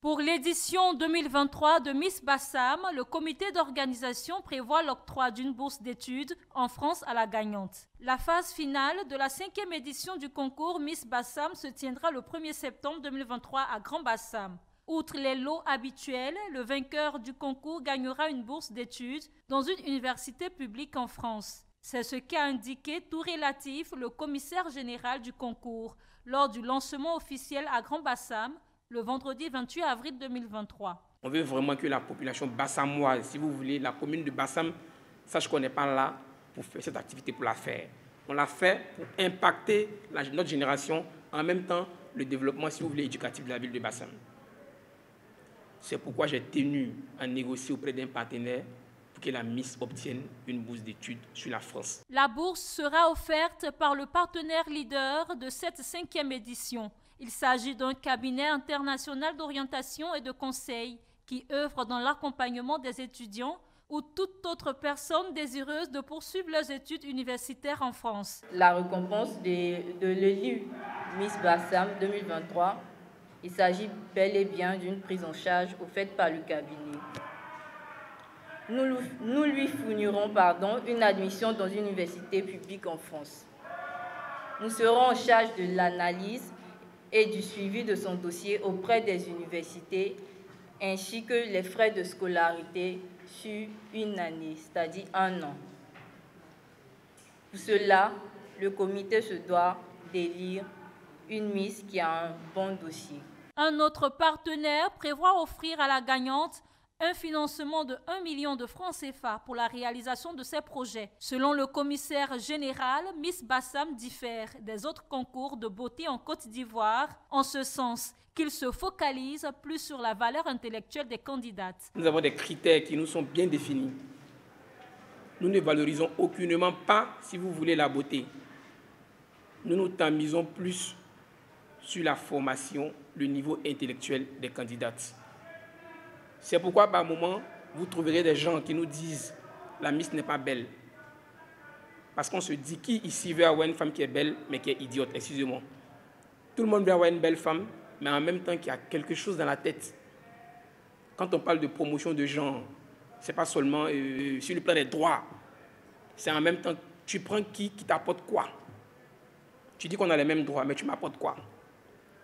Pour l'édition 2023 de Miss Bassam, le comité d'organisation prévoit l'octroi d'une bourse d'études en France à la gagnante. La phase finale de la 5e édition du concours Miss Bassam se tiendra le 1er septembre 2023 à Grand Bassam. Outre les lots habituels, le vainqueur du concours gagnera une bourse d'études dans une université publique en France. C'est ce qu'a indiqué tout relatif le commissaire général du concours lors du lancement officiel à Grand Bassam, le vendredi 28 avril 2023. On veut vraiment que la population bassamoise, si vous voulez, la commune de Bassam, sache qu'on n'est pas là pour faire cette activité, pour la faire. On l'a fait pour impacter notre génération, en même temps le développement, si vous voulez, éducatif de la ville de Bassam. C'est pourquoi j'ai tenu à négocier auprès d'un partenaire pour que la Miss obtienne une bourse d'études sur la France. La bourse sera offerte par le partenaire leader de cette 5e édition. Il s'agit d'un cabinet international d'orientation et de conseil qui œuvre dans l'accompagnement des étudiants ou toute autre personne désireuse de poursuivre leurs études universitaires en France. La récompense de l'élu Miss Bassam 2023, il s'agit bel et bien d'une prise en charge offerte par le cabinet. Nous lui fournirons une admission dans une université publique en France. Nous serons en charge de l'analyse et du suivi de son dossier auprès des universités, ainsi que les frais de scolarité sur une année, c'est-à-dire 1 an. Pour cela, le comité se doit d'élire une Miss qui a un bon dossier. Un autre partenaire prévoit offrir à la gagnante un financement de 1 million de francs CFA pour la réalisation de ces projets. Selon le commissaire général, Miss Bassam diffère des autres concours de beauté en Côte d'Ivoire, en ce sens qu'il se focalise plus sur la valeur intellectuelle des candidates. Nous avons des critères qui nous sont bien définis. Nous ne valorisons aucunement pas, si vous voulez, la beauté. Nous nous tamisons plus sur la formation, le niveau intellectuel des candidates. C'est pourquoi, par moment, vous trouverez des gens qui nous disent « la Miss n'est pas belle ». Parce qu'on se dit qui ici veut avoir une femme qui est belle, mais qui est idiote, excusez-moi. Tout le monde veut avoir une belle femme, mais en même temps qu'il y a quelque chose dans la tête. Quand on parle de promotion de genre, ce n'est pas seulement sur le plan des droits. C'est en même temps, tu prends qui t'apporte quoi. Tu dis qu'on a les mêmes droits, mais tu m'apportes quoi.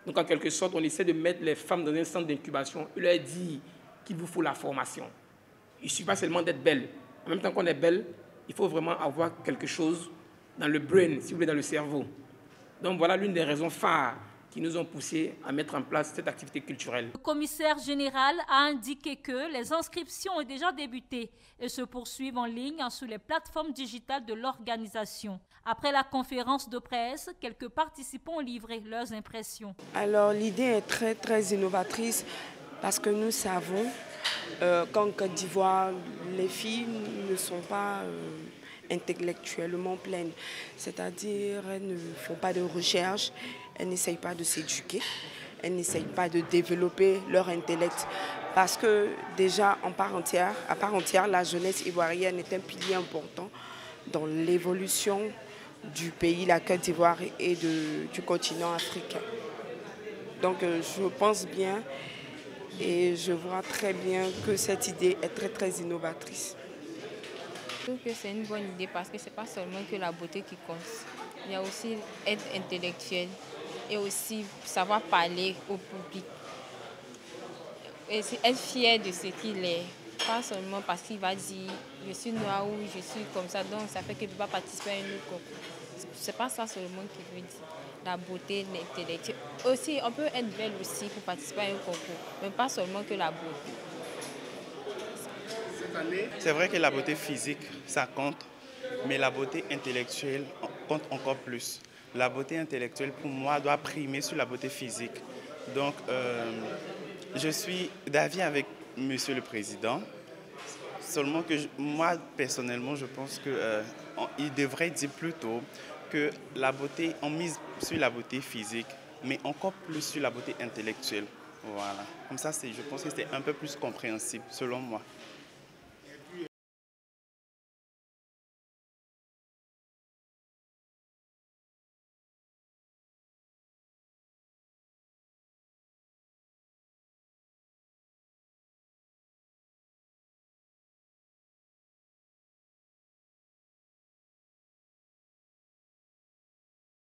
Donc en quelque sorte, on essaie de mettre les femmes dans un centre d'incubation et leur dire qu'il vous faut la formation. Il ne suffit pas seulement d'être belle. En même temps qu'on est belle, il faut vraiment avoir quelque chose dans le brain, si vous voulez, dans le cerveau. Donc voilà l'une des raisons phares qui nous ont poussés à mettre en place cette activité culturelle. Le commissaire général a indiqué que les inscriptions ont déjà débuté et se poursuivent en ligne sur les plateformes digitales de l'organisation. Après la conférence de presse, quelques participants ont livré leurs impressions. Alors l'idée est très innovatrice parce que nous savons qu'en Côte d'Ivoire, les filles ne sont pas intellectuellement pleines. C'est-à-dire elles ne font pas de recherche, elles n'essayent pas de s'éduquer, elles n'essayent pas de développer leur intellect. Parce que déjà, à part entière, la jeunesse ivoirienne est un pilier important dans l'évolution du pays, la Côte d'Ivoire et du continent africain. Donc je pense bien et je vois très bien que cette idée est très innovatrice. Je trouve que c'est une bonne idée parce que ce n'est pas seulement que la beauté qui compte. Il y a aussi être intellectuel et aussi savoir parler au public. Et être fier de ce qu'il est. Pas seulement parce qu'il va dire je suis noir ou je suis comme ça, donc ça fait qu'il ne peut pas participer à un autre concours. Ce n'est pas ça seulement qui veut dire. La beauté, l'intellectuel. Aussi, on peut être belle aussi pour participer à un concours, mais pas seulement que la beauté. C'est vrai que la beauté physique, ça compte, mais la beauté intellectuelle compte encore plus. La beauté intellectuelle, pour moi, doit primer sur la beauté physique. Donc, je suis d'avis avec Monsieur le Président, seulement que moi, personnellement, je pense qu'il devrait dire plutôt que la beauté, on mise sur la beauté physique, mais encore plus sur la beauté intellectuelle. Voilà. Comme ça, je pense que c'est un peu plus compréhensible, selon moi.